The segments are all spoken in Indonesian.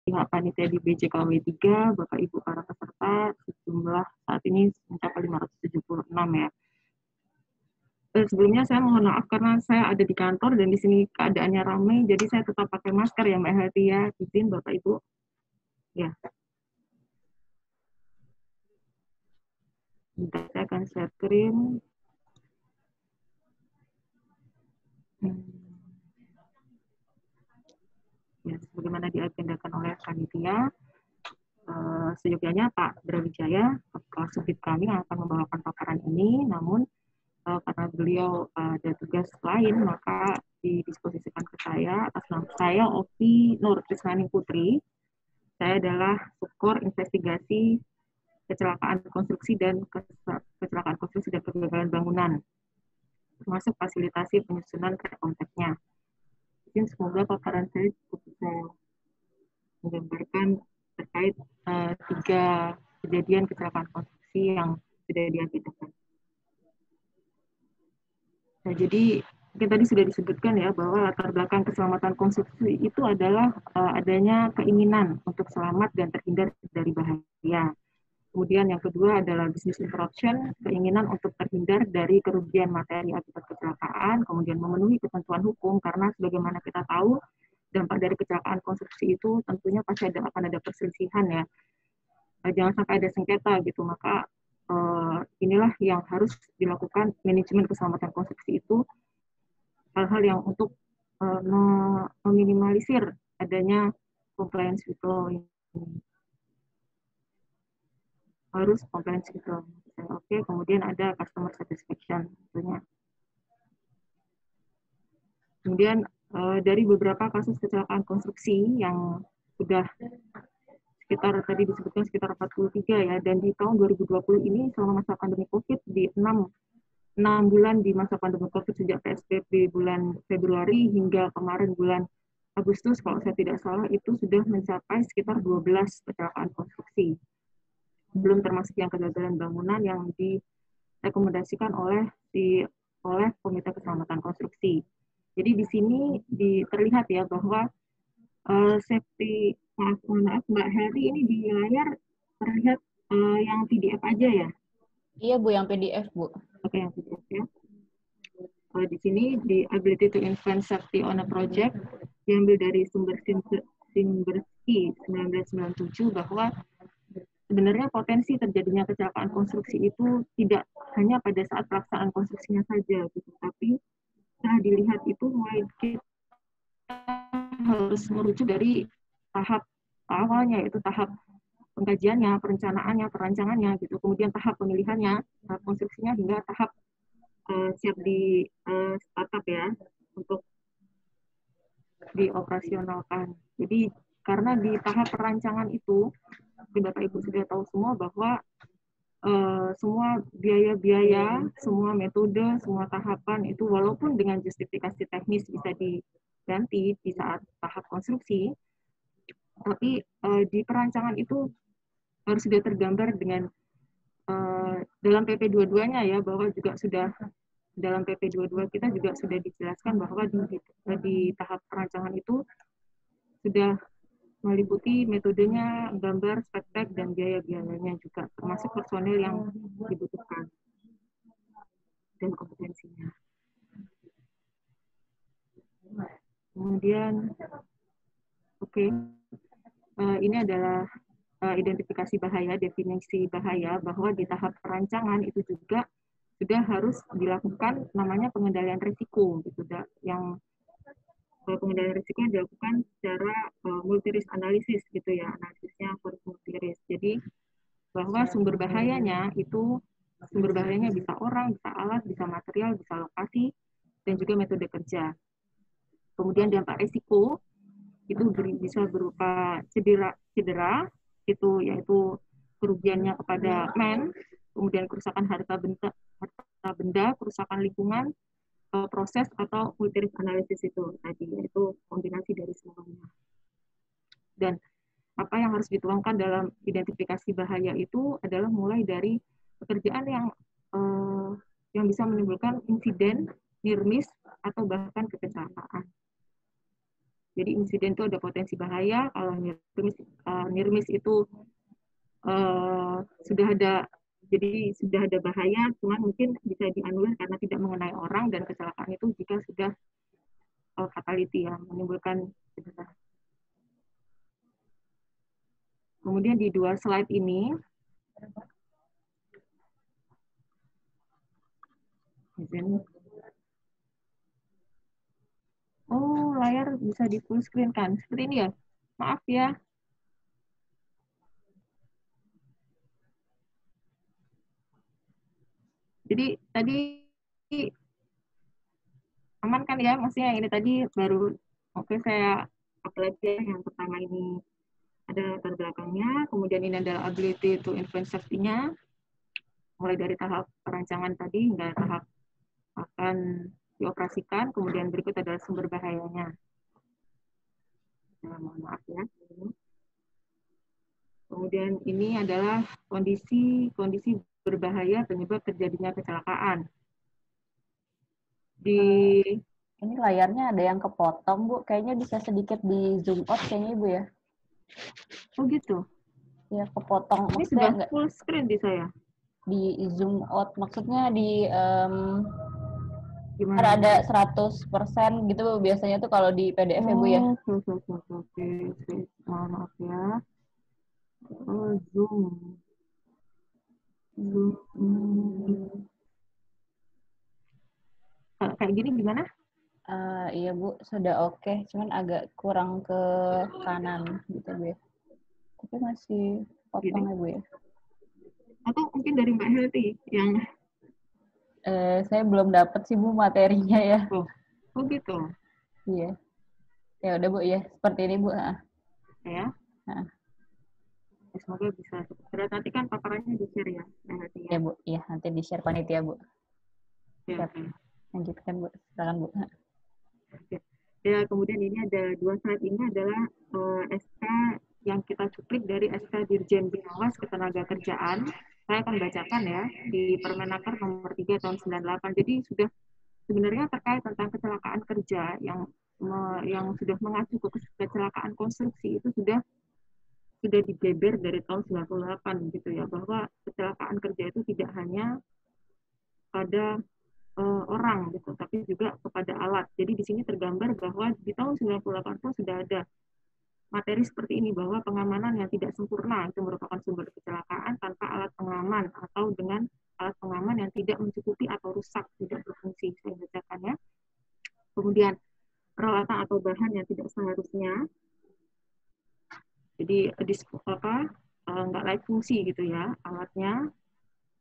pihak panitia di BCKW 3, Bapak Ibu para peserta, sejumlah saat ini mencapai 576 ya. Sebelumnya saya mohon maaf karena saya ada di kantor dan di sini keadaannya ramai, jadi saya tetap pakai masker ya Mbak Hati ya. Izin Bapak Ibu. Ya. Bentar, saya akan share screen. Ya, sebagaimana diagendakan oleh panitia, seyogyanya Pak Brawijaya, Kepala Subdit kami yang akan membawakan paparan ini, namun karena beliau ada tugas lain, maka didisposisikan ke saya, atas nama saya Ovi Nur Krisnani Putri. Saya adalah Subkor Investigasi Kecelakaan Konstruksi dan Kecelakaan Konstruksi dan Kegagalan Bangunan, termasuk fasilitasi penyusunan konteknya. Mungkin semoga paparan saya cukup bisa menggambarkan terkait 3 kejadian kecelakaan konstruksi yang sudah diakibatkan. Nah, jadi mungkin tadi sudah disebutkan ya bahwa latar belakang keselamatan konstruksi itu adalah adanya keinginan untuk selamat dan terhindar dari bahaya. Kemudian yang kedua adalah business interruption, keinginan untuk terhindar dari kerugian materi akibat kecelakaan, kemudian memenuhi ketentuan hukum karena sebagaimana kita tahu dampak dari kecelakaan konstruksi itu tentunya pasti akan ada perselisihan ya. Jangan sampai ada sengketa gitu, maka inilah yang harus dilakukan manajemen keselamatan konstruksi itu, hal-hal yang untuk meminimalisir adanya compliance with law ini. Harus compliance with law. Oke, kemudian ada customer satisfaction tentunya. Kemudian dari beberapa kasus kecelakaan konstruksi yang sudah sekitar tadi disebutkan sekitar 43 ya, dan di tahun 2020 ini selama masa pandemi COVID di 6 bulan di masa pandemi COVID sejak PSBB bulan Februari hingga kemarin bulan Agustus kalau saya tidak salah itu sudah mencapai sekitar 12 kecelakaan konstruksi. Belum termasuk yang kegagalan bangunan yang direkomendasikan oleh Komite Keselamatan Konstruksi. Jadi di sini terlihat ya bahwa safety, maaf Mbak Heri, ini di layar terlihat yang PDF aja ya? Iya Bu, yang PDF Bu. Oke, yang PDF ya. Di sini di ability to influence safety on a project diambil dari sumber Simberski 1997 bahwa sebenarnya potensi terjadinya kecelakaan konstruksi itu tidak hanya pada saat pelaksanaan konstruksinya saja, gitu, tapi setelah dilihat itu mulai kita harus merujuk dari tahap awalnya, yaitu tahap pengkajiannya, perencanaannya, perancangannya, gitu, kemudian tahap pemilihannya, tahap konstruksinya, hingga tahap siap di startup ya, untuk dioperasionalkan. Jadi karena di tahap perancangan itu, Bapak Ibu sudah tahu semua bahwa semua biaya-biaya, semua metode, semua tahapan itu walaupun dengan justifikasi teknis bisa diganti di saat tahap konstruksi, tapi di perancangan itu harus sudah tergambar dengan dalam PP 22-nya ya, bahwa juga sudah dalam PP 22 kita juga sudah dijelaskan bahwa di tahap perancangan itu sudah meliputi metodenya, gambar, spek-spek, dan biaya-biayanya juga, termasuk personil yang dibutuhkan dan kompetensinya. Kemudian, ini adalah identifikasi bahaya, definisi bahaya, bahwa di tahap perancangan itu juga sudah harus dilakukan namanya pengendalian risiko, gitu, yang pengendalian risiko dilakukan secara multi-risk analysis, gitu ya, analisisnya harus multi-risk. Jadi bahwa sumber bahayanya bisa orang, bisa alat, bisa material, bisa lokasi, dan juga metode kerja. Kemudian dampak risiko itu bisa berupa cedera itu yaitu kerugiannya kepada kemudian kerusakan harta benda, kerusakan lingkungan, proses atau multi-risk analysis itu tadi, yaitu kombinasi dari semuanya. Dan apa yang harus dituangkan dalam identifikasi bahaya itu adalah mulai dari pekerjaan yang bisa menimbulkan insiden, near miss, atau bahkan kecelakaan. Jadi insiden itu ada potensi bahaya. Kalau near miss itu sudah ada, jadi sudah ada bahaya, cuman mungkin bisa dianulir karena tidak mengenai orang, dan kecelakaan itu jika sudah fatality ya, menimbulkan cedera. Kemudian di dua slide ini, oh layar bisa di full screen kan? Seperti ini ya? Maaf ya. Jadi tadi aman kan ya? Maksudnya ini tadi baru, oke saya upload ya. Yang pertama ini ada latar belakangnya, kemudian ini adalah ability to influence safety-nya, mulai dari tahap perancangan tadi hingga tahap akan dioperasikan, kemudian berikut adalah sumber bahayanya. Nah, mohon maaf ya. Kemudian ini adalah kondisi berbahaya penyebab terjadinya kecelakaan. Ini layarnya ada yang kepotong, Bu. Kayaknya bisa sedikit di zoom out kayaknya, Bu ya. Oh gitu? Ya, kepotong. Ini Maksudnya sudah full screen di saya. Di zoom out, maksudnya di Gimana? kan ada 100% gitu Bu, biasanya tuh kalau di PDF ya Bu ya. Oke. Maaf ya. Oh, Zoom. Kayak gini gimana? Iya Bu, sudah oke. Cuman agak kurang ke kanan gitu Bu ya. Tapi masih potong ya Bu ya. Atau mungkin dari Mbak Helti yang Saya belum dapat sih Bu materinya ya. Oh gitu. Iya. Ya udah Bu ya, seperti ini Bu. Ya. Semoga bisa segera. Nanti kan paparannya di-share ya. Ya Bu, iya nanti di-share panitia Bu. Ya. Lanjutkan Bu, silakan Bu. Ya, kemudian ini ada dua slide ini adalah SK yang kita cuplik dari SK Dirjen Binawas Ketenagakerjaan. Saya akan bacakan ya di Permenaker nomor 3 tahun 98. Jadi sudah sebenarnya terkait tentang kecelakaan kerja yang sudah mengacu ke kecelakaan konstruksi itu sudah dibeber dari tahun 98 gitu ya, bahwa kecelakaan kerja itu tidak hanya pada orang gitu, tapi juga kepada alat. Jadi di sini tergambar bahwa di tahun 98 pun sudah ada materi seperti ini, bahwa pengamanan yang tidak sempurna itu merupakan sumber kecelakaan tanpa alat pengaman, atau dengan alat pengaman yang tidak mencukupi atau rusak, tidak berfungsi. Saya bacakannya. Kemudian peralatan atau bahan yang tidak seharusnya, jadi nggak layak fungsi gitu ya alatnya.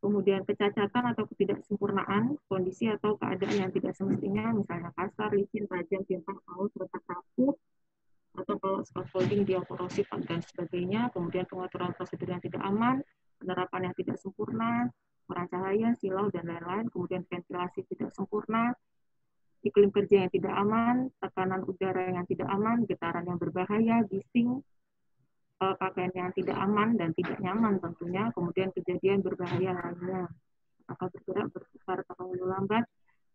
Kemudian kecacatan atau ketidaksempurnaan kondisi atau keadaan yang tidak semestinya, misalnya kasar, licin, tajam, timpang, paus, retak, rapuh, atau kalau scaffolding dia korosif dan sebagainya. Kemudian pengaturan prosedur yang tidak aman, penerapan yang tidak sempurna, kurang cahaya, silau, dan lain-lain. Kemudian ventilasi tidak sempurna, iklim kerja yang tidak aman, tekanan udara yang tidak aman, getaran yang berbahaya, bising, pakaian yang tidak aman dan tidak nyaman tentunya. Kemudian kejadian berbahaya lainnya, apakah bergerak, berputar, terlalu lambat,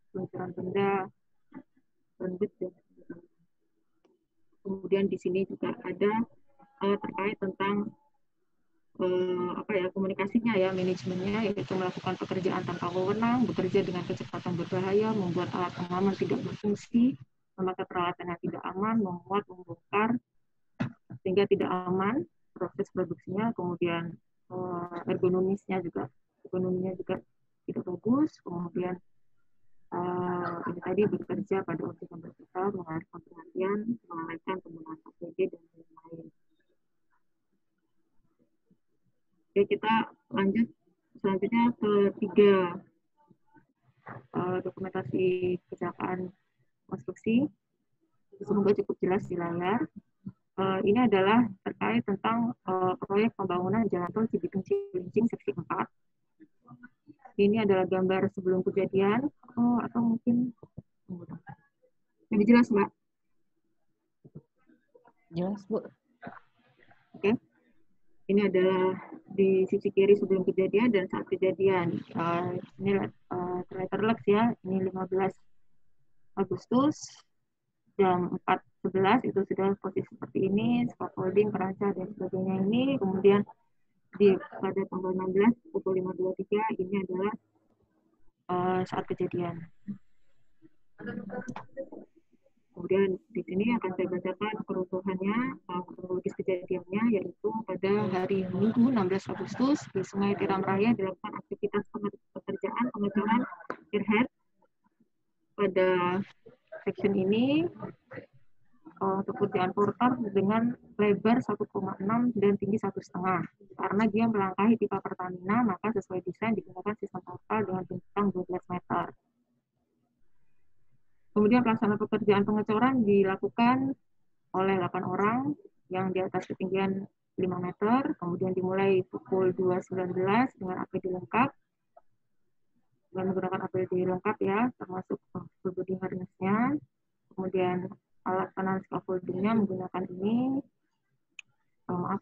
peluncuran benda, rendut, dan sebagainya. Kemudian di sini juga ada terkait tentang komunikasinya ya, manajemennya, yaitu melakukan pekerjaan tanpa wewenang, bekerja dengan kecepatan berbahaya, membuat alat pengaman tidak berfungsi, memakai peralatan yang tidak aman, memuat, membongkar sehingga tidak aman proses produksinya. Kemudian ergonominya juga tidak bagus. Kemudian ini tadi bekerja pada objek yang vertikal, mengalihkan perhatian, melalaikan penggunaan APD dan lain-lain. Oke, kita lanjut selanjutnya ke 3 dokumentasi kecelakaan konstruksi. Semoga cukup jelas di layar. Ini adalah terkait tentang proyek pembangunan jalan tol Cibitung-Cilincing seksi 4. Ini adalah gambar sebelum kejadian. Atau mungkin lebih jelas, Mbak? Jelas, Bu. Oke. Ini adalah di sisi kiri sebelum kejadian dan saat kejadian. Ini terlihat ya. Ini 15 Agustus jam 4 11 itu sudah posisi seperti ini, scaffolding, perancah, dan sebagainya ini. Kemudian pada tanggal 16 pukul 5.23 ini adalah saat kejadian. Kemudian di sini akan saya bacakan kerusuhannya, kronologis kejadiannya, yaitu pada hari Minggu 16 Agustus di Sungai Tiram Raya dilakukan aktivitas pekerjaan pengecoran spearhead. Pada section ini pekerjaan porter dengan lebar 1,6 dan tinggi 1,5. Karena dia melangkahi pipa Pertamina, maka sesuai desain digunakan sistem portal dengan bentang 12 meter. Kemudian pelaksanaan pekerjaan pengecoran dilakukan oleh 8 orang yang di atas ketinggian 5 meter, kemudian dimulai pukul 2.19 dengan APD lengkap, dengan menggunakan APD lengkap ya, termasuk full body harness-nya, kemudian alat penanam scaffolding-nya menggunakan ini,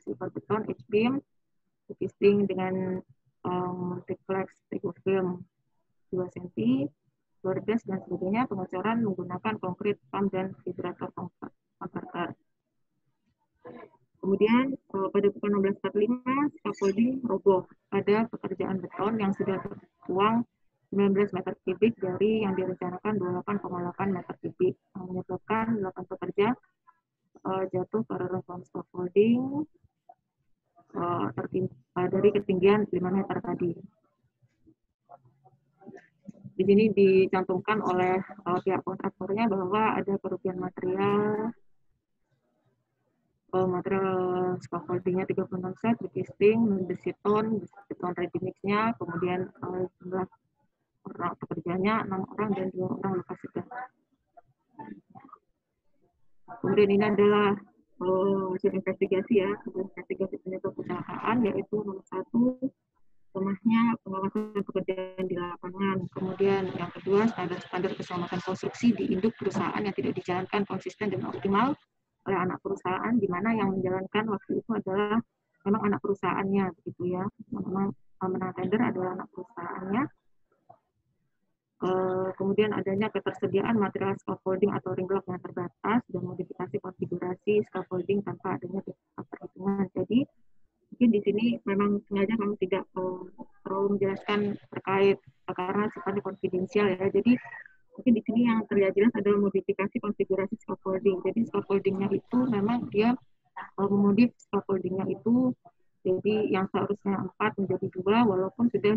silver beton, H-beam, casing dengan multiplex tricofilm 2 cm, bordes dan sebagainya. Pengecoran menggunakan konkrit pump dan vibrator converter. Kemudian pada pukul 16.45 scaffolding roboh pada pekerjaan beton yang sudah tertuang 19 meter kubik dari yang direncanakan 28,8 meter kubik, yang menyebabkan 8 pekerja jatuh ke reruntuhan scaffolding dari ketinggian 5 meter tadi. Di sini dicantumkan oleh pihak kontraktornya bahwa ada kerugian material scaffoldingnya 36 set, casing, beton ready mix-nya, kemudian jumlah orang pekerjanya 6 orang dan 2 orang luka sedang. Kemudian ini adalah hasil investigasi ya, investigasi penyebab kecelakaan, yaitu nomor 1, lemahnya pengawasan pekerjaan di lapangan. Kemudian yang kedua, standar keselamatan konstruksi di induk perusahaan yang tidak dijalankan konsisten dan optimal oleh anak perusahaan, di mana yang menjalankan waktu itu adalah memang anak perusahaannya, begitu ya. Memang menang tender adalah anak perusahaannya. Kemudian adanya ketersediaan material scaffolding atau ring block yang terbatas dan modifikasi konfigurasi scaffolding tanpa adanya perhitungan. Jadi mungkin di sini memang sengaja kami tidak terlalu menjelaskan terkait karena sifatnya konfidensial ya. Jadi mungkin di sini yang terlihat jelas adalah modifikasi konfigurasi scaffolding. Jadi scaffoldingnya itu memang dia memodif scaffoldingnya itu jadi yang seharusnya 4 menjadi 2 walaupun sudah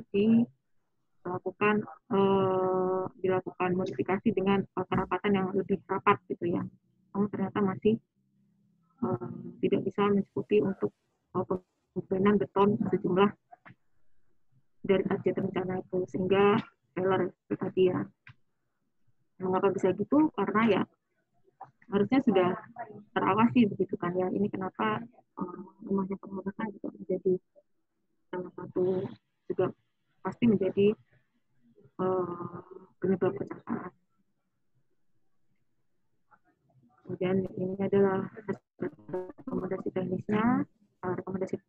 dilakukan modifikasi dengan kerapatan yang lebih rapat gitu ya. Namun ternyata masih tidak bisa mencukupi untuk pembebanan beton sejumlah dari target rencana itu, sehingga failure itu tadi ya. Mengapa bisa gitu? Karena ya harusnya sudah terawasi begitu kan ya. Ini kenapa lemahnya pengawasan juga menjadi salah satu juga pasti menjadi penyebab kecelakaan. Kemudian ini adalah rekomendasi teknisnya.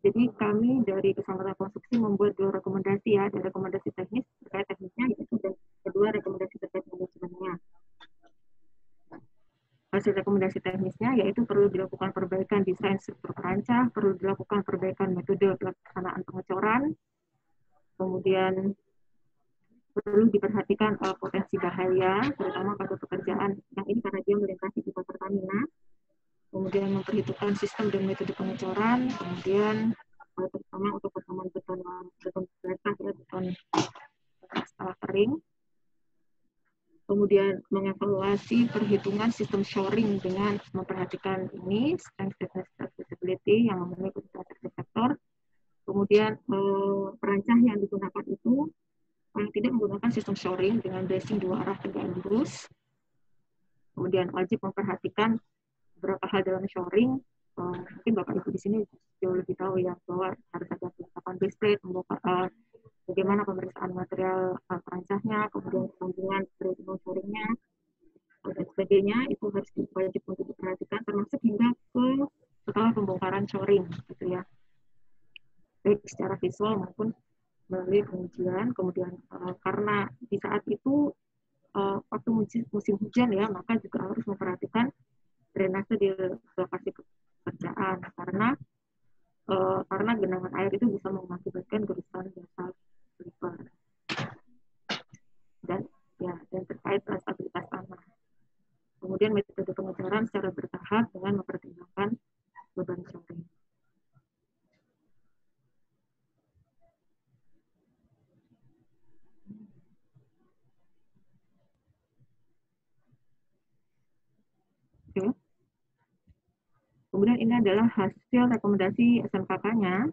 Jadi kami dari Keselamatan Konstruksi membuat 2 rekomendasi ya. Ada rekomendasi teknis terkait teknisnya, yaitu dan kedua rekomendasi terkait manajemennya. Hasil rekomendasi teknisnya yaitu perlu dilakukan perbaikan desain struktur perancah, perlu dilakukan perbaikan metode pelaksanaan pengecoran, kemudian perlu diperhatikan potensi bahaya, terutama pada pekerjaan yang ini karena dia melintasi pipa Pertamina. Kemudian memperhitungkan sistem dan metode pengecoran, kemudian terutama untuk pertemuan beton basah ya, beton setelah kering. Kemudian mengevaluasi perhitungan sistem shoring dengan memperhatikan ini strength, stiffness, flexibility yang memenuhi kebutuhan sektor. Kemudian perancah yang digunakan itu paling tidak menggunakan sistem shoring dengan bracing 2 arah tegak lurus. Kemudian wajib memperhatikan beberapa hal dalam shoring. Mungkin Bapak Ibu di sini jauh lebih tahu ya bahwa harus ada penetapan base plate, bagaimana pemeriksaan material perancahnya, kemudian sambungan bracing shoringnya dan sebagainya, itu harus wajib untuk diperhatikan termasuk hingga ke setelah pembongkaran shoring gitu ya, baik secara visual maupun melalui pengujian. Kemudian karena di saat itu waktu musim hujan ya, maka juga harus memperhatikan drainase di lokasi pekerjaan karena genangan air itu bisa mengakibatkan kerusakan jasa sliper dan terkait stabilitas tanah. Kemudian metode pengejaran secara bertahap dengan mempertimbangkan beban sharing. Oke. Kemudian ini adalah hasil rekomendasi SMKK-nya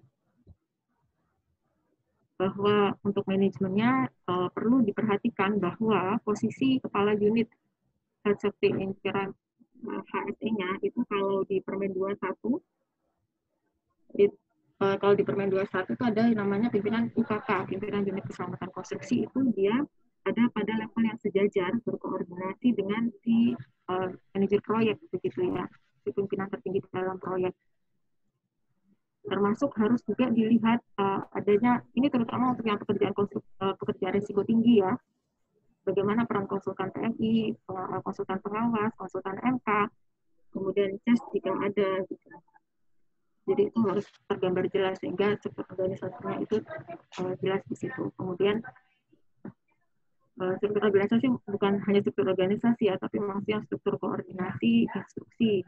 bahwa untuk manajemennya perlu diperhatikan bahwa posisi kepala unit health safety insurance HSE-nya itu kalau di Permen 21 kalau di Permen 21 itu ada yang namanya pimpinan UKK, pimpinan unit keselamatan konstruksi, itu dia ada pada level yang sejajar berkoordinasi dengan si manajer proyek begitu ya, si pimpinan tertinggi dalam proyek. Termasuk harus juga dilihat adanya ini terutama untuk yang pekerjaan risiko tinggi ya. Bagaimana peran konsultan TNI, konsultan pengawas, konsultan MK, kemudian CES jika ada gitu. Jadi itu harus tergambar jelas sehingga struktur organisasinya itu jelas di situ. Kemudian struktur organisasi bukan hanya struktur organisasi ya, tapi maksudnya struktur koordinasi, instruksi,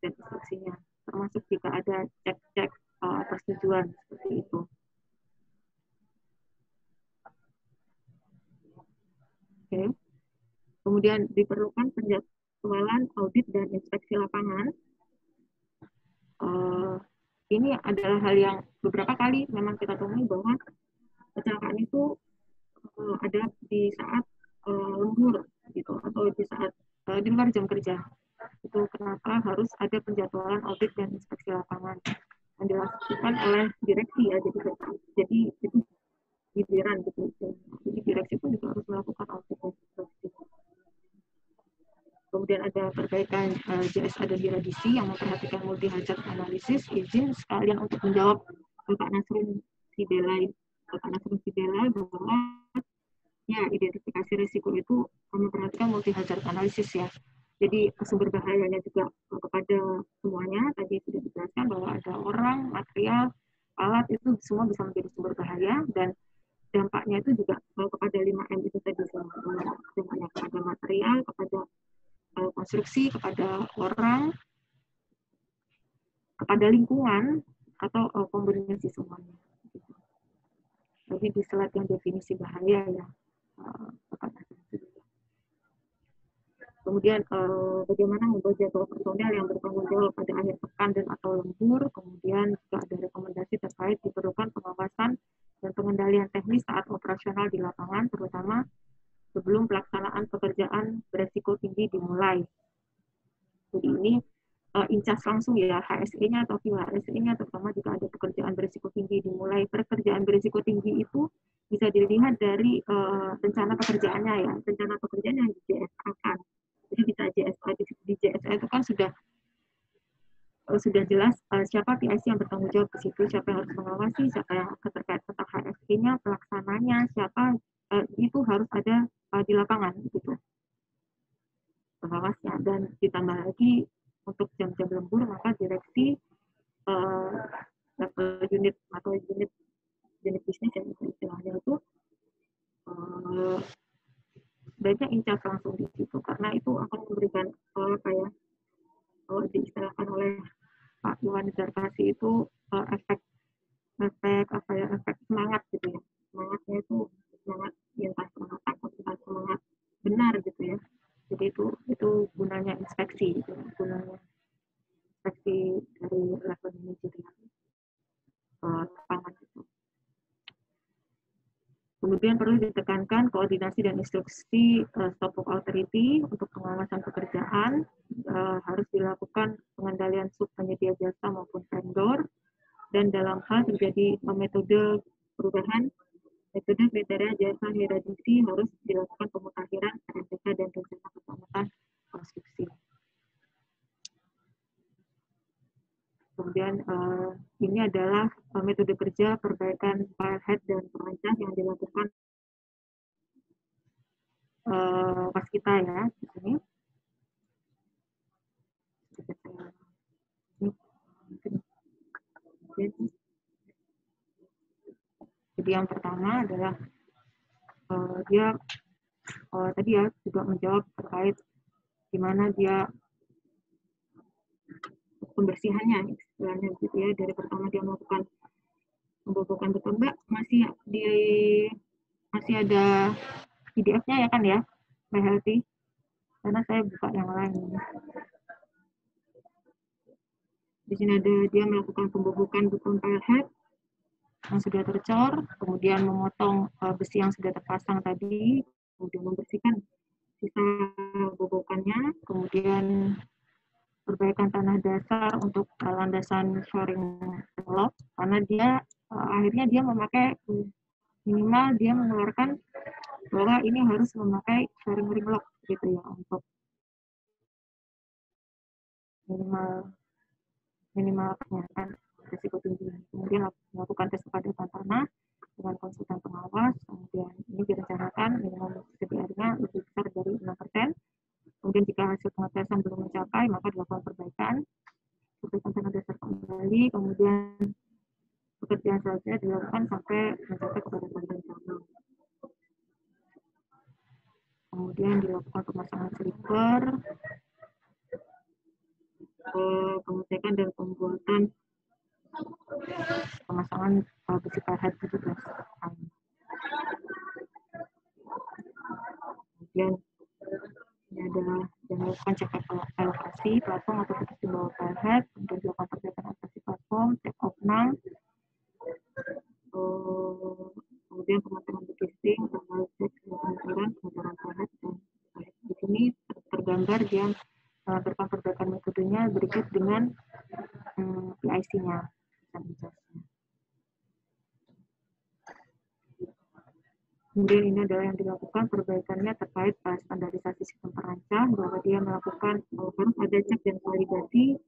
dan instruksinya. Termasuk jika ada cek-cek persetujuan seperti itu. Oke. Kemudian diperlukan penjadwalan audit dan inspeksi lapangan. Ini adalah hal yang beberapa kali memang kita temui bahwa kecelakaan itu ada di saat lembur gitu atau di saat di luar jam kerja. Itu kenapa harus ada penjadwalan audit dan inspeksi lapangan yang dilakukan oleh direksi ya. Jadi itu giliran gitu. Jadi direksi pun juga harus melakukan audit dan inspeksi. Kemudian ada perbaikan JSA dan Biradisi yang memperhatikan multi hazard analisis, izin sekalian untuk menjawab Bapak Nasrun Sibelai bahwa ya identifikasi risiko itu memperhatikan multi hazard analisis ya. Jadi sumber bahayanya juga kepada semuanya. Tadi sudah dijelaskan bahwa ada orang, material, alat itu semua bisa menjadi sumber bahaya dan dampaknya itu juga kepada 5M itu tadi dampaknya kepada material, kepada konstruksi, kepada orang, kepada lingkungan, atau kombinasi semuanya. Jadi di slide yang definisi bahaya ya. Kemudian bagaimana membuat jadwal personel yang bertanggung jawab pada akhir pekan dan atau lembur. Kemudian juga ada rekomendasi terkait diperlukan pengawasan dan pengendalian teknis saat operasional di lapangan, terutama sebelum pelaksanaan pekerjaan beresiko tinggi dimulai. Jadi ini incas langsung ya HSE-nya atau HSE-nya, terutama jika ada pekerjaan berisiko tinggi dimulai. Pekerjaan berisiko tinggi itu bisa dilihat dari rencana pekerjaannya ya, rencana pekerjaan yang di JSA-kan. Jadi di JSA itu kan sudah jelas siapa PIC yang bertanggung jawab ke situ, siapa yang harus mengawasi, siapa yang terkait tentang HSE-nya, pelaksananya, siapa itu harus ada di lapangan gitu. Pengawasnya, dan ditambah lagi untuk jam-jam lembur maka direksi level unit atau unit bisnis yang istilahnya itu baiknya incas langsung di situ karena itu akan memberikan kayak diistilahkan oleh Pak Iwan Zarkasi itu efek semangat gitu ya, semangatnya itu semangat entah semangat takut entah semangat benar gitu ya. Jadi itu gunanya inspeksi gitu, gunanya inspeksi dari level manajerial lapangan itu. Kemudian perlu ditekankan koordinasi dan instruksi stop work authority untuk pengawasan pekerjaan harus dilakukan pengendalian sub penyedia jasa maupun vendor, dan dalam hal terjadi metode perubahan metode kriteria jasa hierarki harus dilakukan pemutakhiran RMPK dan rencana keselamatan konstruksi. Kemudian ini adalah metode kerja perbaikan firehead dan perancang yang dilakukan pas kita ya di sini. Jadi yang pertama adalah dia tadi ya juga menjawab terkait gimana dia pembersihannya istilahnya gitu ya. Dari pertama dia melakukan pembobokan beton. Mbak masih ada PDF-nya ya kan ya, Mbak Healthy? Karena saya buka yang lain. Di sini ada dia melakukan pembobokan beton pile head yang sudah tercor, kemudian memotong besi yang sudah terpasang tadi, kemudian membersihkan sisa bobokannya, kemudian perbaikan tanah dasar untuk landasan shoring block, karena dia akhirnya dia memakai minimal dia mengeluarkan bahwa ini harus memakai shoring block gitu ya untuk minimal kenyataan risiko tinggi. Kemudian melakukan tes kepadatan tanah dengan konsultan pengawas, kemudian ini direncanakan minimum CBR-nya lebih besar dari 6%. Kemudian jika hasil pengetesan belum mencapai, maka dilakukan perbaikan tanah dasar kembali, kemudian pekerjaan selanjutnya dilakukan sampai mencapai kepadatan rencana. Kemudian dilakukan pemasangan sleeper, pengecekan dan pembuatan pemasangan besi pahat 17 an. Kemudian ini adalah yang melakukan cek elevasi platform atau posisi bawah pahat, kemudian dilakukan perbaikan elevasi platform, cek opnam, kemudian pemasangan casing, tanggal cek pengukuran pahat, dan di sini tergambar dia melakukan perbaikan metodenya berikut dengan PIC-nya. Kemudian ini adalah yang dilakukan perbaikannya terkait standarisasi sistem perancang, bahwa dia melakukan harus ada cek dan validasi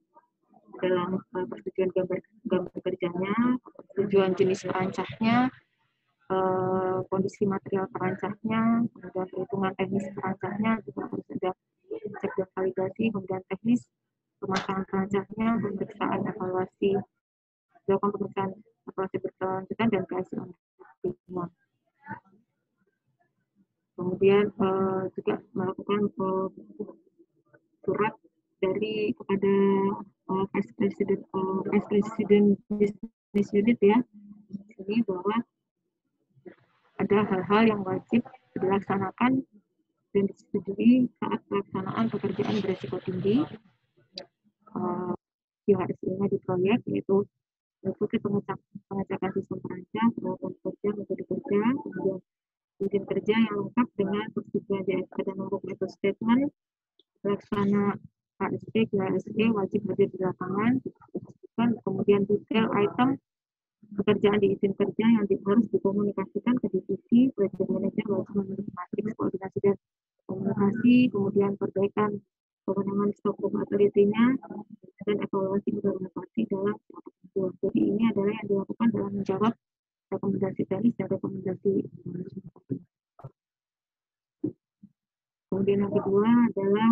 dalam persetujuan gambar kerjanya, persetujuan jenis perancangnya, kondisi material perancangnya, kemudian perhitungan teknis perancangnya juga harus ada cek dan validasi, kemudian teknis pemasangan perancangnya, pemeriksaan evaluasi, dilakukan pemeriksaan evaluasi berkelanjutan dan PIC optimal. Kemudian juga melakukan surat dari kepada Vice President Business Unit ya, ini bahwa ada hal-hal yang wajib dilaksanakan dan disetujui saat pelaksanaan pekerjaan berisiko tinggi HSE-nya di proyek, yaitu mengikuti pengecekan sistem perancang, peralatan kerja, metode kerja, kemudian izin kerja yang lengkap dengan persetujuan JSK dan nomor method statement, pelaksana HSE, GHSE wajib hadir di lapangan, kemudian detail item pekerjaan di izin kerja yang harus dikomunikasikan ke divisi, project manager wajib memiliki matriks koordinasi dan komunikasi, kemudian perbaikan kewenangan stok authority-nya, dan evaluasi implementasi dalam rapat. Jadi ini adalah yang dilakukan dalam menjawab rekomendasi teknis dan rekomendasi manajemen. Kemudian yang kedua adalah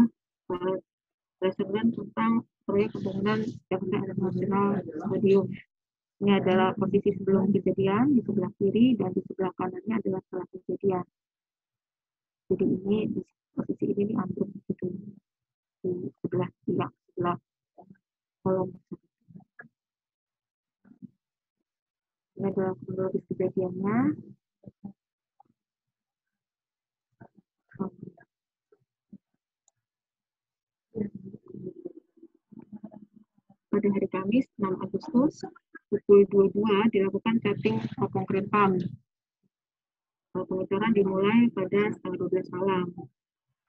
berdasarkan tentang proyek pembangunan Jakarta International Stadium. Ini adalah posisi sebelum kejadian di sebelah kiri dan di sebelah kanannya adalah setelah kejadian. Jadi ini di posisi ini diambil gitu di sebelah kiri, sebelah kolom. Ini adalah kronologis kejadiannya. Pada hari Kamis 6 Agustus pukul 22 dilakukan setting concrete pump. Pengecoran dimulai pada setengah 12 malam.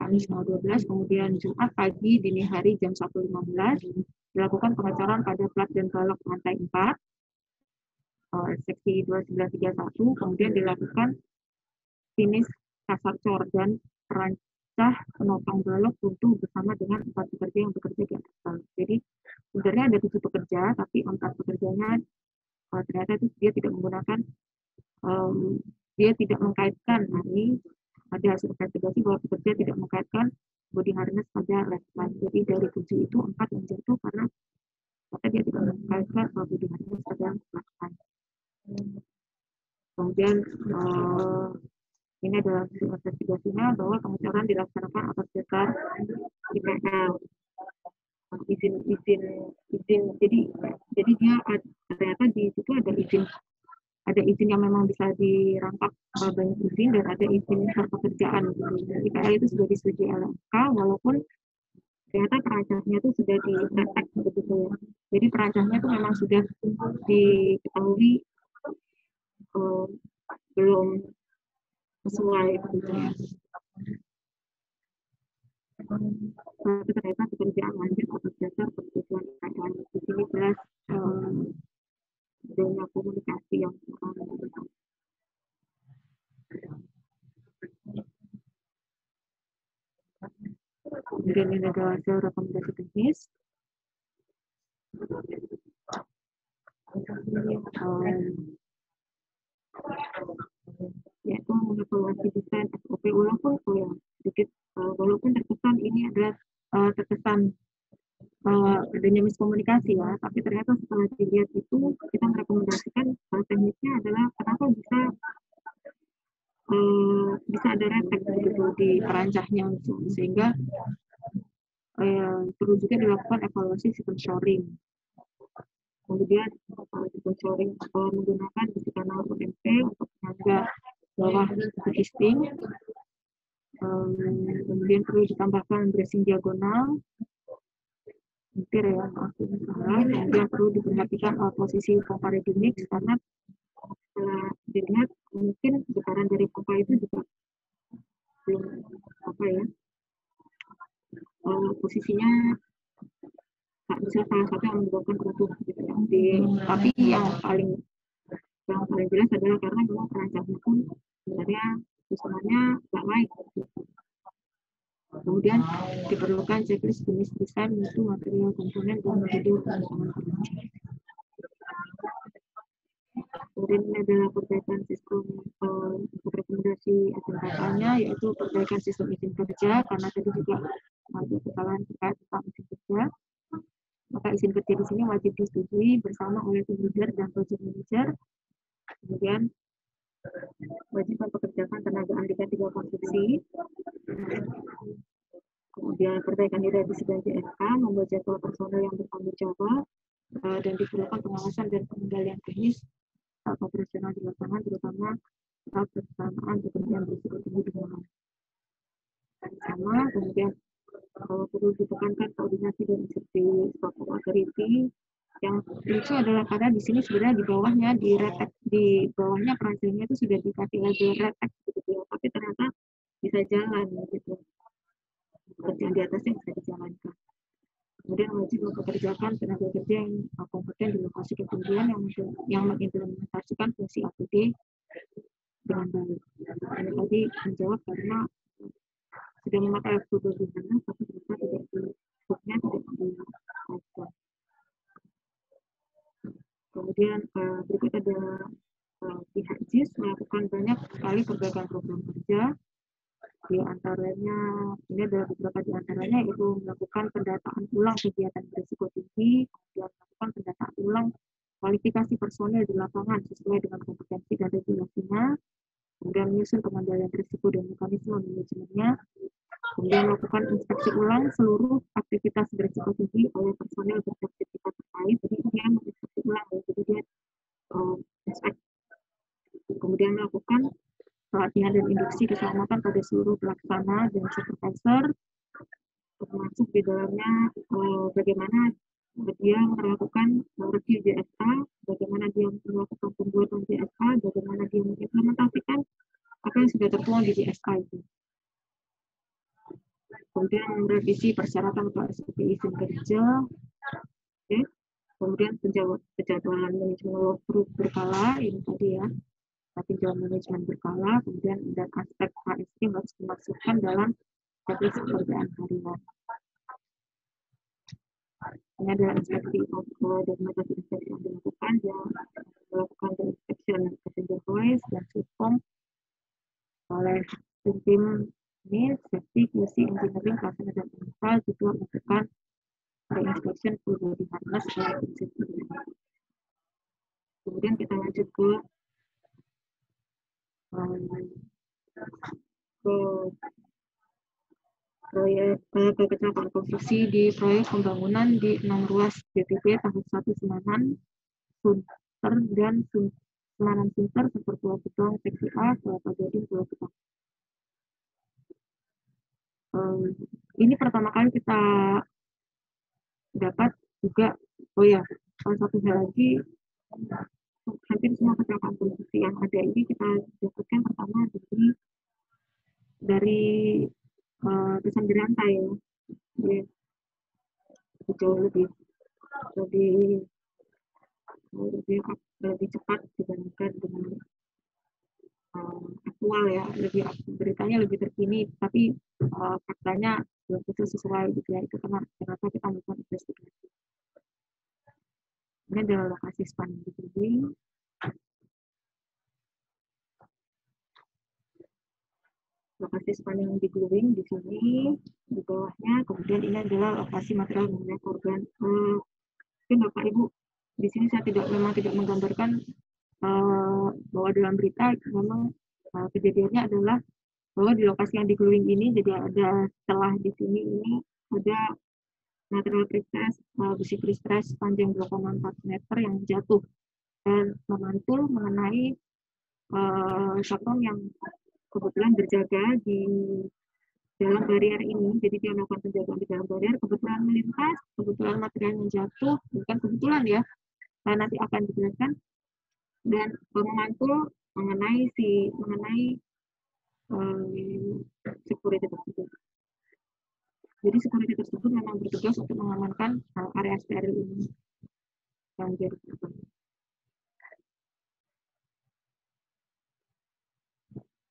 Kamis tanggal 12, kemudian Jumat pagi dini hari jam 1.15 dilakukan pengecoran pada plat dan balok lantai 4, seksi 2931, kemudian dilakukan finish kasar cor dan perancah penopang balok runtuh bersama dengan 4 pekerja yang bekerja di atas balok. Jadi sebenarnya ada 7 pekerja, tapi 4 pekerjanya ternyata itu dia tidak menggunakan, dia tidak mengkaitkan. Nah, ini ada hasil investigasi bahwa pekerja tidak mengkaitkan body harness pada left line. Jadi dari 7 itu 4 yang jatuh karena maka dia tidak mengkaitkan bahwa body harness adalah kecelakaan. Kemudian ini adalah investigasinya bahwa pengecoran dilaksanakan atas dasar IPL, izin. Jadi dia ternyata di situ ada izin yang memang bisa dirangkap, banyak izin, dan ada izin pekerjaan. IPL itu sudah disetujui LMK, walaupun ternyata perancangnya itu sudah di-detect begitu ya. Jadi perancangnya itu memang sudah diketahui belum sesuai begitu ya. Tapi ternyata pekerjaan lanjut atas dasar persetujuan IPL. Di sini jelas adanya komunikasi yang kurang. Kemudian ini adalah hasil rekomendasi teknis. Yaitu mengevaluasi desain SOP ulang pun sedikit, walaupun terkesan ini adalah terkesan adanya miskomunikasi ya, tapi ternyata setelah dilihat itu kita merekomendasikan teknisnya adalah kenapa bisa ada retek gitu di perancahnya, sehingga perlu juga dilakukan evaluasi sistem shoring. Kemudian sistem shoring menggunakan isi kanal UMP untuk tenaga bawah existing. Kemudian perlu ditambahkan bracing diagonal, hampir ya, maaf ini salah. Kemudian perlu diperhatikan posisi pompa ready mix, karena setelah dilihat mungkin getaran dari pompa itu juga belum posisinya tak bisa salah satu yang menyebabkan runtuh gitu ya. Tapi yang paling jelas adalah karena memang perancangnya pun sebenarnya usulannya nggak baik. Kemudian diperlukan checklist jenis desain, mutu, material, komponen, dan metode pemasangan perancang. Kemudian ini adalah perbaikan sistem rekomendasi SMKK-nya, yaitu perbaikan sistem izin kerja, karena tadi juga ada kesalahan terkait tentang izin kerja. Maka izin kerja di sini wajib disetujui bersama oleh tim leader dan project manager. Kemudian wajib mempekerjakan tenaga ahli K3 konstruksi. Kemudian perbaikan revisi dan JSK, membuat jadwal personel yang bertanggung jawab, dan diperlukan pengawasan dan pengendalian teknis saat operasional di lapangan, terutama saat pelaksanaan pekerjaan berisiko tinggi dengan sama. Kemudian perlu ditekankan koordinasi dan instruksi stop authority. Yang lucu adalah karena di sini sebenarnya di bawahnya di bawahnya perancangnya itu sudah dikasih label retek gitu ya, tapi ternyata bisa jalan gitu. Pekerjaan di atasnya bisa dijalankan. Kemudian wajib mempekerjakan tenaga kerja yang kompeten di lokasi ketinggian yang mengimplementasikan fungsi APD dengan baik. Ini tadi menjawab karena sudah memakai metode di sana, tapi ternyata tidak dilakukan. Kemudian berikut ada pihak JIS melakukan banyak sekali perbaikan program kerja. Di antaranya, ini ada beberapa di antaranya, yaitu melakukan pendataan ulang kegiatan berisiko tinggi, kemudian melakukan pendataan ulang kualifikasi personel di lapangan sesuai dengan kompetensi dan regulasinya, kemudian menyusun pengendalian risiko dan mekanisme manajemennya, kemudian melakukan inspeksi ulang seluruh aktivitas berisiko tinggi oleh personel bersertifikat terkait. Jadi dia menginspeksi ulang, jadi dia inspek. Kemudian melakukan pelatihan dan induksi keselamatan pada seluruh pelaksana dan supervisor, termasuk di dalamnya bagaimana dia melakukan review JSA, bagaimana dia melakukan pembuatan JSA, bagaimana dia mengimplementasikan apa yang sudah tertuang di JSA itu. Kemudian merevisi persyaratan untuk SOP izin kerja. Oke. Kemudian penjadwalan manajemen workgroup berkala, ini tadi ya, tinjauan manajemen berkala, kemudian dan aspek HSG harus dimasukkan dalam checklist pekerjaan harian. Ini adalah inspeksi dan metode inspeksi yang dilakukan, dia melakukan inspection passenger hoist dan sitcom oleh tim ini, safety, QC, engineering, pelaksana dan install, juga melakukan re-inspection full body harness oleh tim Kemudian kita lanjut ke proyek ke kecelakaan konstruksi di proyek pembangunan di 6 ruas BPP tahap 1 Semanan, Sunter dan Semanan Sunter, Super Pulau Gebang, seksi A, Kelapa Gading, Pulau Gebang. Ini pertama kali kita dapat juga, oh ya, salah satu hal lagi, hampir semua kecelakaan konstruksi yang ada ini kita dapatkan pertama dari pesan berantai ya. Jadi, jauh lebih cepat dibandingkan dengan aktual ya, beritanya lebih terkini, tapi faktanya belum tentu sesuai gitu ya. Itu kenapa kita melakukan investigasi. Ini adalah lokasi span di Gluwing. Lokasi span yang di Gluwing di sini di bawahnya. Kemudian ini adalah lokasi material mengenai korban. Mungkin Bapak Ibu di sini saya memang tidak menggambarkan bahwa dalam berita memang kejadiannya adalah bahwa di lokasi yang di Gluwing ini jadi ada celah di sini, ini ada material precast besi prestress panjang 2,4 meter yang jatuh dan memantul mengenai satpam yang kebetulan berjaga di dalam barier ini. Jadi dia melakukan penjagaan di dalam barier, kebetulan melintas, kebetulan materialnya jatuh, bukan kebetulan ya, nanti akan dijelaskan, dan memantul mengenai security tersebut. Jadi security tersebut memang bertugas untuk mengamankan area steril ini yang menjadi korban.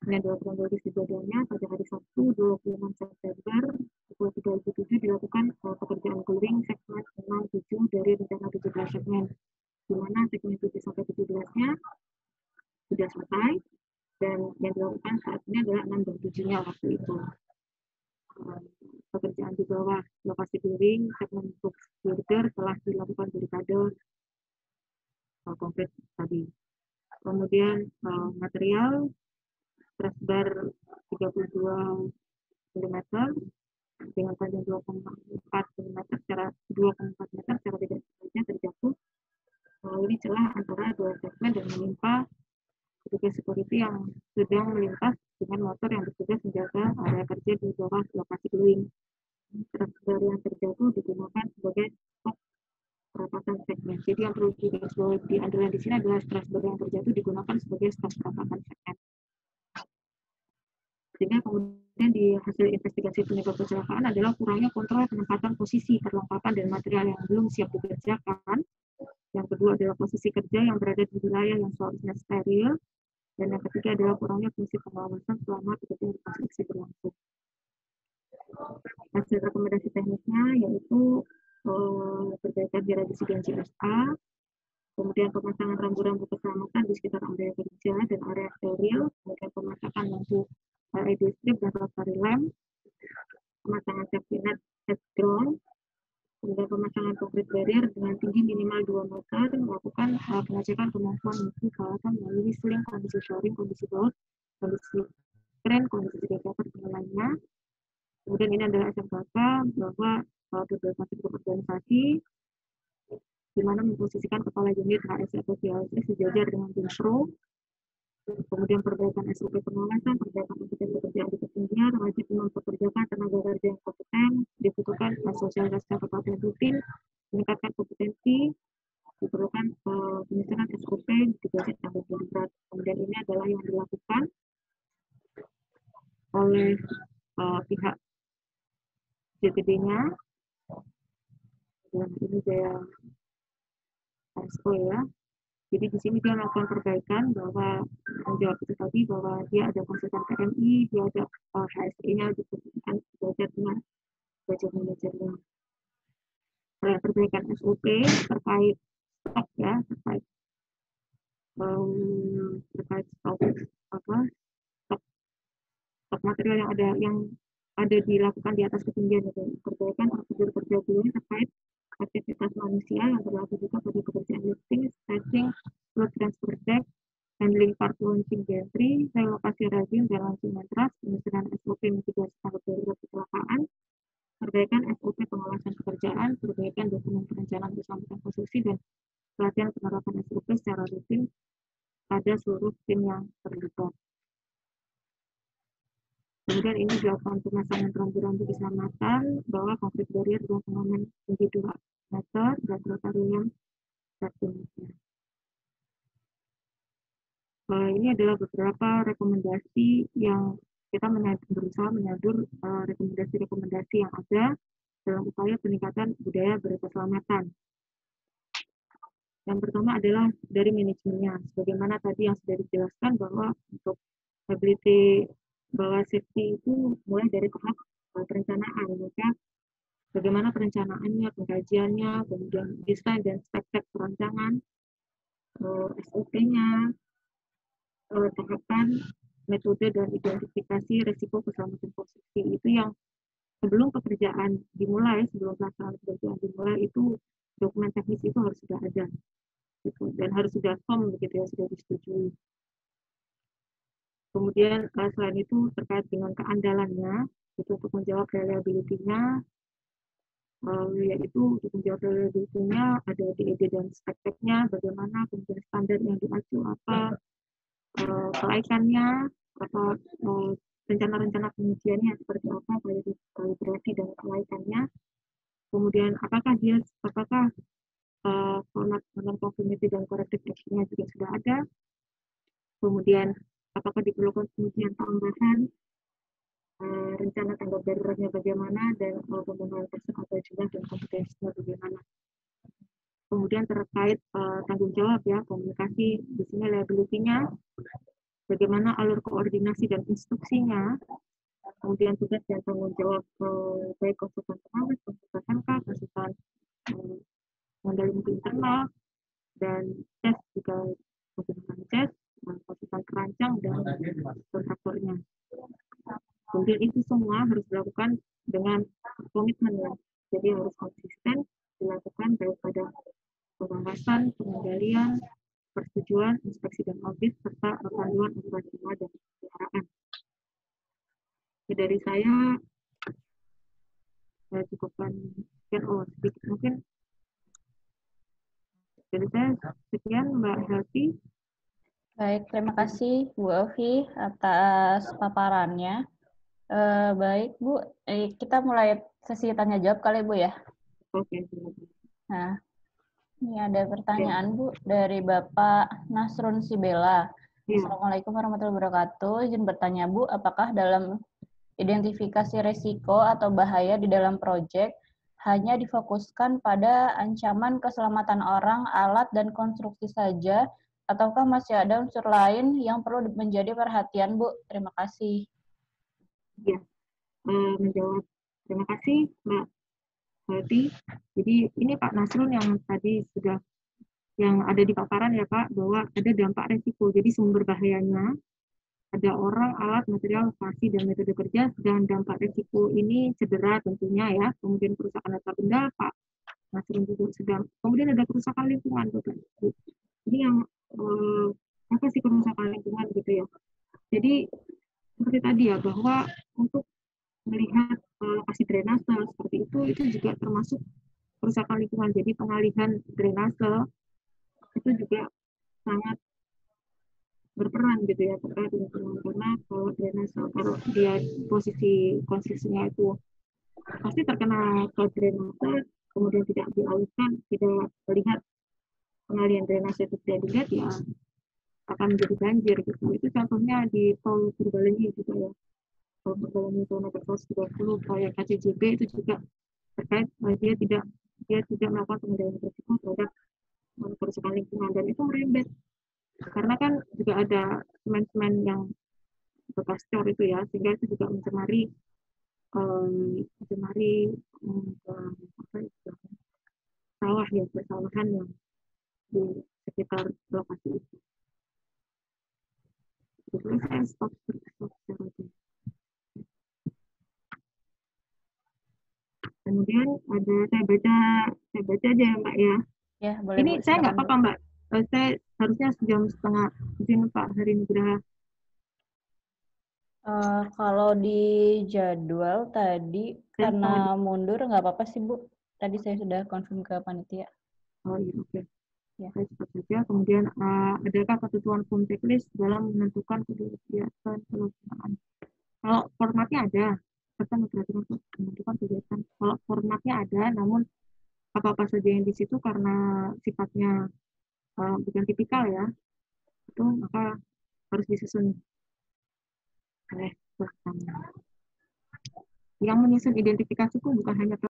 Ini adalah kronologis kejadiannya pada hari Sabtu 26 September pukul 3.07 dilakukan pekerjaan Gluwing segmen 6-7 dari rencana 17 segmen, di mana segmen 7 sampai 17-nya sudah selesai dan yang dilakukan saat ini adalah 6 dan 7-nya waktu itu. Pekerjaan di bawah lokasi Gluwing segmen box girder telah dilakukan barikade konkret tadi. Kemudian material truss bar 32 mm dengan panjang 2,4 mm secara 2,4 meter secara tidak sengaja terjatuh melalui celah antara dua segmen dan menimpa petugas security yang sedang melintas dengan motor yang bertugas menjaga area kerja di bawah lokasi Gluwing. Truss bar yang terjatuh digunakan sebagai stok perapatan segmen. Jadi yang perlu diandalan di sini adalah truss bar yang terjatuh digunakan sebagai stok perapatan segmen. Sehingga kemudian di hasil investigasi penyebab kecelakaan adalah kurangnya kontrol penempatan posisi, perlengkapan, dan material yang belum siap dikerjakan. Yang kedua adalah posisi kerja yang berada di wilayah yang seharusnya steril. Dan yang ketiga adalah kurangnya fungsi pengawasan selama pekerjaan rekonstruksi berlangsung. Hasil rekomendasi teknisnya yaitu perbaikan revisi dan CSA, kemudian pemasangan rambu-rambu keselamatan di sekitar area kerja dan area steril, kemudian pemasangan lampu LED strip dan rotary lamp, pemasangan safety net head ground, kemudian pemasangan concrete barrier dengan tinggi minimal 2 meter, melakukan pengecekan kemampuan mutu kawasan melalui seling, kondisi shoring, kondisi baut, kondisi kren, kondisi detektor dan lainnya. Kemudian ini adalah SMKK bahwa beberapa struktur organisasi di mana memposisikan kepala unit HSE atau PLC sejajar dengan tim pro. Kemudian perbaikan SOP pengawasan, perbaikan kompetensi pekerjaan di ketinggian, wajib mempekerjakan tenaga kerja yang kompeten, dibutuhkan sosialisasi kepatuhan rutin, meningkatkan kompetensi, diperlukan penyusunan SOP, mitigasi tanggap darurat. Kemudian ini adalah yang dilakukan oleh pihak JTB-nya, dan ini saya SO ya. Jadi di sini dia melakukan perbaikan bahwa menjawab itu tadi bahwa dia ada konsultan PMI, dia ada HSE-nya dibutuhkan belajar dengan belajar manajernya. Perbaikan SOP terkait stok ya, terkait stok material yang ada dilakukan di atas ketinggian itu. Perbaikan prosedur kerja dulu terkait aktivitas manusia yang berlaku juga pada pekerjaan lifting, stretching, load transfer deck, handling part launching gantry, relokasi rajin dan launching matras, penyusunan SOP mitigasi tanggap darurat kecelakaan, perbaikan SOP pengawasan pekerjaan, perbaikan dokumen perencanaan keselamatan konstruksi, dan pelatihan penerapan SOP secara rutin pada seluruh tim yang terlibat. Kemudian ini dilakukan pemasangan rambu-rambu keselamatan, bawah konflik barrier dan pengaman tinggi 2 meter, dan rotary yang 1 meter. Ini adalah beberapa rekomendasi yang kita berusaha menyadur rekomendasi-rekomendasi yang ada dalam upaya peningkatan budaya berkeselamatan. Yang pertama adalah dari manajemennya. Sebagaimana tadi yang sudah dijelaskan bahwa untuk ability bahwa safety itu mulai dari tahap perencanaan, maka bagaimana perencanaannya, pengkajiannya, kemudian desain dan step-step perancangan, SOP-nya, tahapan, metode dan identifikasi risiko keselamatan konstruksi itu yang sebelum pekerjaan dimulai, sebelum pelaksanaan pekerjaan dimulai itu dokumen teknis itu harus sudah ada, gitu, dan harus sudah firm begitu ya, sudah disetujui. Kemudian selain itu terkait dengan keandalannya, itu untuk menjawab reliability-nya, yaitu untuk menjawab reliability-nya ada DED dan spek-speknya, bagaimana, kemudian standar yang diacu apa, kelaikannya, apa rencana-rencana pengujiannya seperti apa, kalibrasi dan kelaikannya, kemudian apakah format non-conformity dan corrective action-nya juga sudah ada, kemudian apakah diperlukan pengujian tambahan, rencana tanggap daruratnya bagaimana, dan pembunuhan personal jumlah dan kompetensinya bagaimana. Kemudian terkait tanggung jawab ya, komunikasi di sini liability-nya, bagaimana alur koordinasi dan instruksinya, kemudian tugas dan tanggung jawab baik konsultan pengawas, konsultan MK, konsultan pengendali mutu internal, dan tes juga konsultan tes, konsultan perancang, dan kontraktornya. Kemudian itu semua harus dilakukan dengan komitmen ya. Jadi harus konsisten dilakukan daripada pengawasan, pengendalian, persetujuan, inspeksi dan audit, serta panduan operasional dan pemeliharaan. Dari saya cukupkan sedikit mungkin. Dari saya sekian, Mbak Helvi. Baik, terima kasih Bu Elvi atas paparannya. Baik Bu, kita mulai sesi tanya jawab kali Bu ya. Oke. Nah, ini ada pertanyaan Bu dari Bapak Nasrun Sibela. Assalamualaikum warahmatullahi wabarakatuh. Izin bertanya Bu, apakah dalam identifikasi risiko atau bahaya di dalam proyek hanya difokuskan pada ancaman keselamatan orang, alat, dan konstruksi saja, ataukah masih ada unsur lain yang perlu menjadi perhatian Bu? Terima kasih. Ya, menjawab. Terima kasih Mbak Helvi. Jadi ini Pak Nasrun yang tadi sudah yang ada di paparan ya Pak, bahwa ada dampak risiko. Jadi sumber bahayanya ada orang, alat, material, lokasi, dan metode kerja, dan dampak risiko ini cedera tentunya ya, kemudian kerusakan harta benda, Pak Nasrun juga sedang, kemudian ada kerusakan lingkungan, Bapak. Jadi yang apa sih kerusakan lingkungan gitu ya? Jadi seperti tadi ya, bahwa untuk melihat lokasi drainase seperti itu juga termasuk kerusakan lingkungan. Jadi pengalihan drainase itu juga sangat berperan gitu ya terkait lingkungan, karena kalau drainase kalau dia posisi konstruksinya itu pasti terkena ke drainase, kemudian tidak dialihkan, tidak melihat pengalihan drainase itu tidak dilihat, ya akan menjadi banjir gitu. Itu contohnya di Tol Purbalenyi juga ya, Tol Purbalenyi kilometer 130 proyek KCJB itu juga terkait dia tidak melakukan pengendalian risiko terhadap kerusakan lingkungan, dan itu merembet karena kan juga ada semen-semen yang bekas cor itu ya, sehingga itu juga mencemari sawah ya, persawahan yang di sekitar lokasi itu. Jadi saya stop secara itu. Kemudian ada saya baca aja ya Mbak ya. Ya, boleh Ini Bu, saya nggak silakan Bu. apa-apa Mbak. Saya harusnya sejam setengah izin Pak Hari Nugraha. Kalau di jadwal tadi karena mundur nggak apa-apa sih Bu. Tadi saya sudah confirm ke panitia. Oh iya, oke. Ya. Saya cepat saja. Kemudian adakah ketentuan form checklist dalam menentukan kegiatan pelaksanaan? Kalau formatnya ada, serta memperhatikan menentukan kegiatan. Kalau formatnya ada, namun apa-apa saja yang di situ karena sifatnya bukan tipikal ya, itu maka harus disusun oleh pelaksana. Yang menyusun identifikasi itu bukan hanya